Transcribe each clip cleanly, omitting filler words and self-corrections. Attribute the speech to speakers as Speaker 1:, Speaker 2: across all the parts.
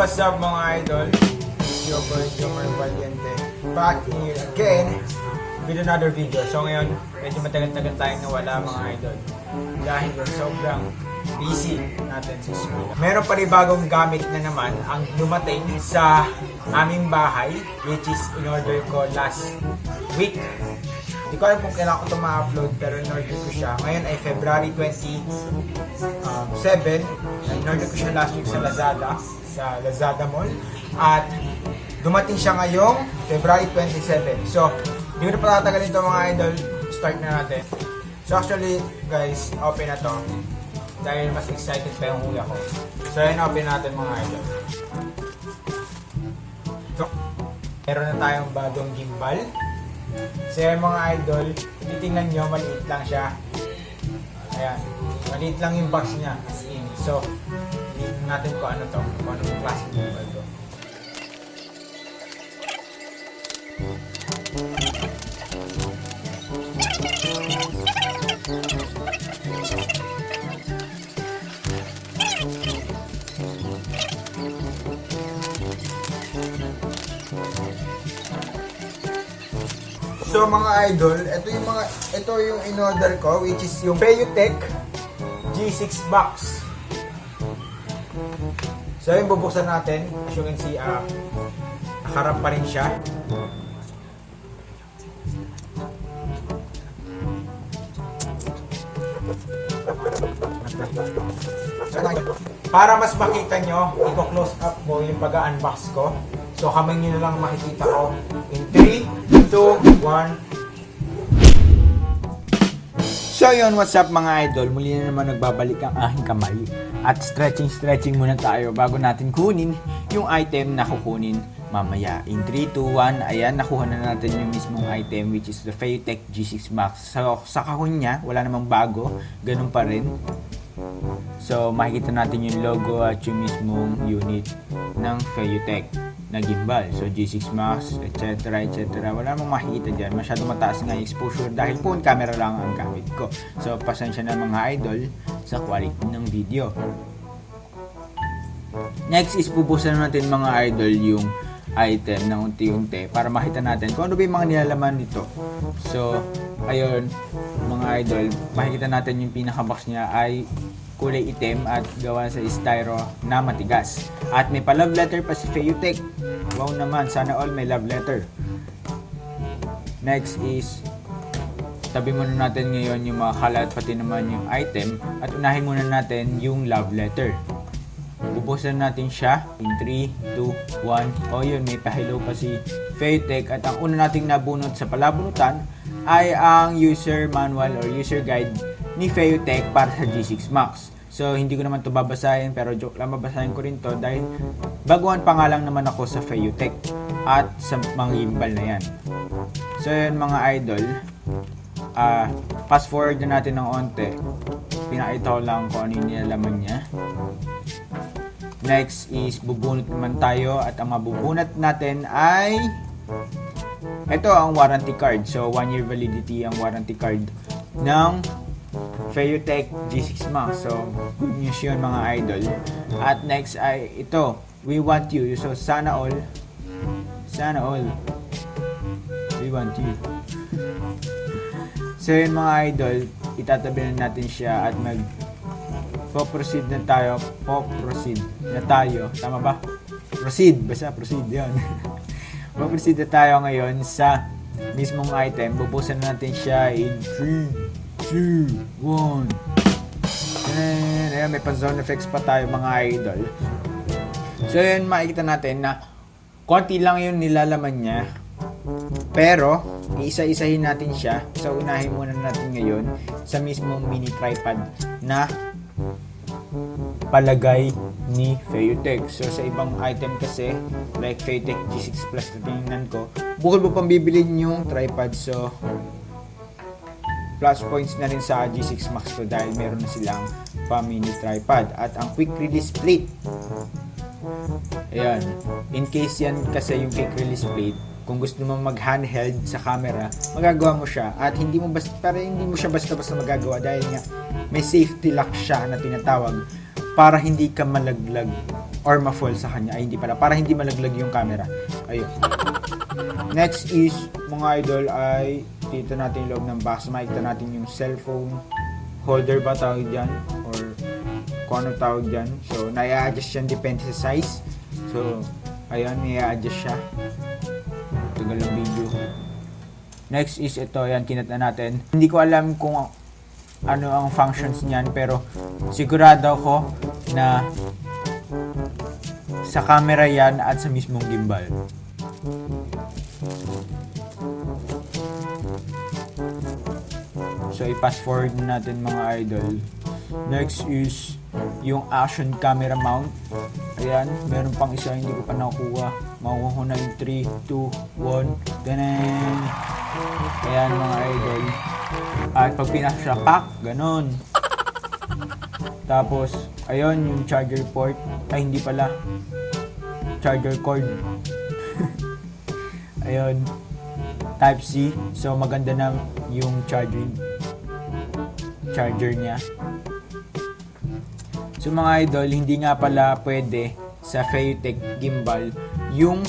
Speaker 1: what's up mga idol? It's your boy Jomar Valiente back here again with another video. So ngayon, medyo matagal-tagal tayong nawala mga idol dahil sobrang busy natin sa school. Meron pa rin bagong gamit na naman ang dumating sa aming bahay, which is in-order ko last week. Hindi ko alam kung kailangan ko ito ma-upload, pero in-order ko siya. Ngayon ay February 27. In-order ko siya last week sa Lazada Mall. At dumating siya ngayong February 27. So, hindi ko na patatagalin ito mga idol. Start na natin. So actually, guys, open na to. Dahil mas excited pa yung kuya ko. So, yun, open natin mga idol. So, meron na tayong bagong gimbal. So yun mga idol, titingnan nyo, maliit lang siya. Ayan, maliit lang yung box niya, as in. So, tingnan natin kung ano to, kung ano yung klaseng gimbal to. So mga idol, ito yung in-order ko, which is yung Feiyutech G6 box. So yung bubuksan natin, as you can see, nakaharap pa rin siya. Para mas makita nyo, i-close up ko yung pag-unbox ko. So kamay nyo na lang makikita ko in 3, 2, 1. So yun, what's up mga idol? Muli na naman nagbabalik ang aking kamay. At stretching muna tayo bago natin kunin yung item na kukunin mamaya. In 3, 2, 1, ayan, nakuha na natin yung mismong item, which is the Feiyutech G6 Max. So sa kahon niya, wala namang bago, ganun pa rin. So makikita natin yung logo at yung mismong unit ng Feiyutech na gimbal. So G6 Max, etc. Wala namang makikita dyan. Masyado mataas nga yung exposure dahil phone camera lang ang gamit ko. So pasensya na mga idol sa quality ng video. Next is pupusan natin mga idol yung item ng unti-unti para makita natin kung ano ba yung mga nilalaman nito. So ayun mga idol, makikita natin yung pinaka-box niya ay kulay itim at gawa sa styro na matigas. At may pa love letter pa si Feiyutech. Wow naman, sana all may love letter. Next is tabi muna natin ngayon yung mga kalat pati naman yung item at unahin muna natin yung love letter. Bubusan natin siya in 3, 2, 1. O yun, may pa-hello pa si Feiyutech at ang una nating nabunot sa palabunutan ay ang user manual or user guide ni Feiyutech para sa G6 Max. So hindi ko naman to babasahin, pero joke lang, babasahin ko rin to dahil baguhan pa nga lang naman ako sa Feiyutech at sa mga gimbal na yan. So yun mga idol, fast forward na natin ng onte. Pinakita ko lang kung ano yung nilalaman niya. Next is bubunot naman tayo at ang mabubunot natin ay ito ang warranty card. So 1 year validity ang warranty card ng Feiyutech G6 Max. So good news yun mga idol. At next ay ito, we want you. So sana all we want you. So yun mga idol, itatabi na natin siya at proceed na tayo. Tama ba? Proceed yan. Proceed na tayo ngayon sa mismong item. Bubusan natin siya in 3, 2, 1. Ayan, may pa-zone effects pa tayo mga idol. So yun, makikita natin na konti lang yung nilalaman niya. Pero, isa-isahin natin siya. So unahin muna natin ngayon sa mismong mini tripod na palagay ni Feiyutech. So sa ibang item kasi like Feiyutech G6 Plus na tinignan ko, bukod mo pang bibilin yung tripod. So plus points na rin sa G6 Max to dahil meron na silang pa mini tripod at ang quick release plate. Ayan, in case yan kasi yung quick release plate, kung gusto mo mag handheld sa camera, magagawa mo siya at hindi mo siya basta-basta magagawa dahil nga may safety lock siya na tinatawag para hindi ka malaglag or ma-fall sa kanya. Ay, hindi pala. Para hindi malaglag yung camera. Ayun. Next is, mga idol, ay dito natin yung loob ng box. Makikita natin yung cellphone holder ba tawag dyan? Or kung ano tawag dyan. So, nai-adjust yan depende sa size. So, ayun, nai-adjust siya. Tagal ng video. Next is ito, yan, kinat na natin. Hindi ko alam kung ano ang functions niyan, pero sigurado ako na sa camera yan at sa mismong gimbal. So, i-fast forward natin mga idol. Next is yung action camera mount. Ayan, meron pang isa, hindi ko pa nakuha. Makuha ko na yung 3, 2, 1. Ganun. Ayan mga idol. At pag pinasya, pack, ganun. Tapos, ayun, yung charger port. Ay, hindi pala. Charger cord. Ayun. Type-C. So, maganda na yung charger niya. So, mga idol, hindi nga pala pwede sa Feiyutech gimbal yung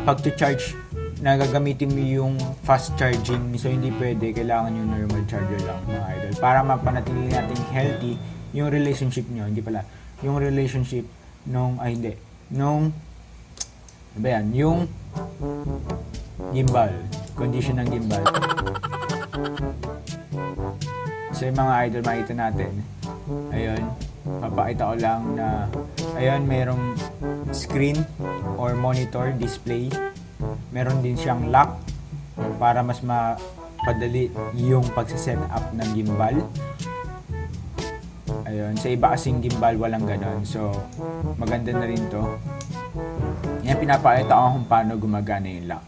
Speaker 1: pag-charge na gagamitin mo yung fast charging. So, hindi pwede. Kailangan yung normal charger lang, mga idol. Para mapanatili natin healthy yung relationship nyo. Hindi pala. Yung relationship nung, ano ba yan? Yung gimbal. Condition ng gimbal. So, yung mga idol, makita natin. Ayun. Papakita ko lang na, ayun, merong screen or monitor display. Meron din siyang lock para mas mapadali yung pagsiset up ng gimbal. Ayun, sa iba kasing gimbal walang ganon. So, maganda na rin to. Yan, pinapakita ko kung paano gumagana yung lock.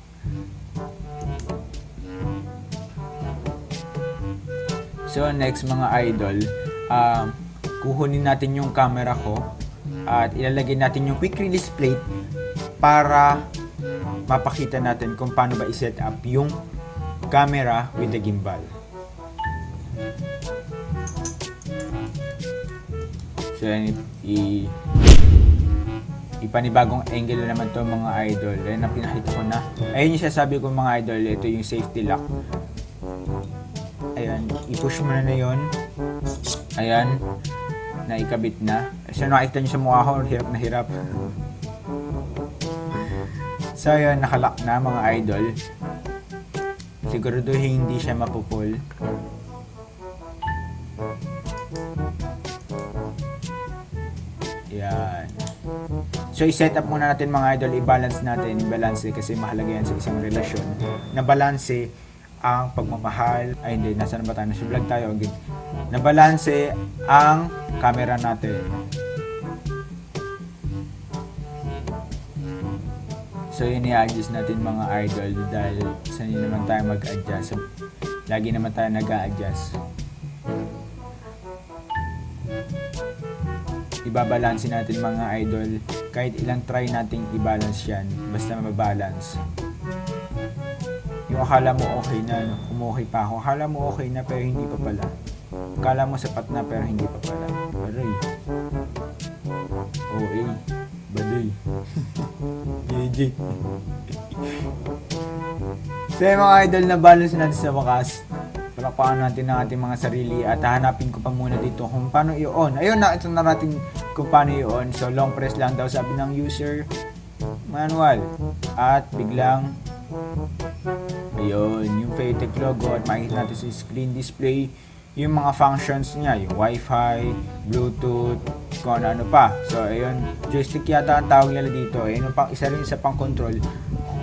Speaker 1: So, next mga idol, kukunin natin yung camera ko at ilalagay natin yung quick release plate para mapakita natin kung paano ba i-set up yung camera with the gimbal. So, yan, ipanibagong angle na naman to mga idol. Ayan na pinakita ko na. Ayun yung sasabi ko mga idol, ito yung safety lock. Ayan, i-push mo na yun. Ayan, naikabit na. So, nakikita nyo sa mukha ko, hirap na hirap. So, yun, nakalock na mga idol. Siguraduhin hindi siya mapupull. Yan. So, i-set up muna natin mga idol. I-balance natin. I-balance kasi mahalaga yan sa isang relasyon. Na-balance ang pagmamahal. Ay, hindi. Nasaan ba tayo? Nasa vlog tayo. Okay. Na-balance ang camera natin. So, yun i-adjust natin mga idol dahil saan naman tayo mag-adjust. Lagi naman tayo nag-a-adjust. Ibabalansin natin mga idol. Kahit ilang try nating i-balance yan, basta mabalance. Yung akala mo okay na, no? Umokay pa ako. Akala mo okay na pero hindi pa pala. Akala mo sapat na pero hindi pa pala. Aray. OA. Baduy. JJ. So yung mga idol, na balance natin sa wakas. Palakpakan natin ang ating mga sarili at hahanapin ko pa muna dito kung paano i-on. Ayun na, ito na natin kung paano i-on. So long press lang daw sabi ng user manual. At biglang ayun, yung Feiyutech logo at makikita natin sa screen display yung mga functions niya, yung Wi-Fi, Bluetooth, kung ano pa. So, ayun, joystick yata ang tawag nila dito. Ayun, isa rin sa pang-control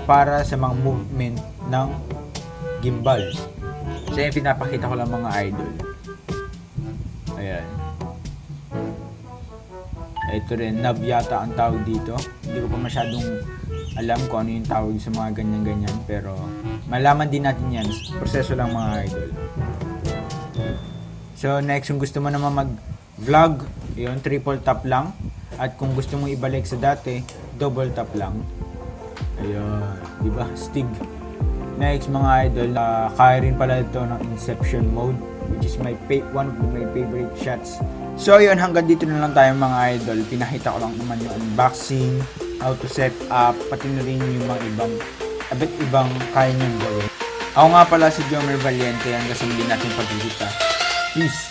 Speaker 1: para sa mga movement ng gimbal. So, ayun, pinapakita ko lang mga idol. Ayan. Ito rin, knob yata ang tawag dito. Hindi ko pa masyadong alam kung ano yung tawag sa mga ganyan-ganyan. Pero, malaman din natin yan. Proseso lang mga idol. So, next, kung gusto mo naman mag-vlog, yun, triple tap lang. At kung gusto mo ibalik sa dati, double tap lang. Ayun, diba? Stig. Next mga idol, kaya rin pala ito ng Inception mode, which is one of my favorite shots. So yun, hanggang dito na lang tayo mga idol. Pinakita ko lang naman yung unboxing, how to set up, pati na rin yung mga ibang kaya niyong gawin. Ako nga pala si Jomer Valiente, hanggang sa muli natin pagkikita. Peace!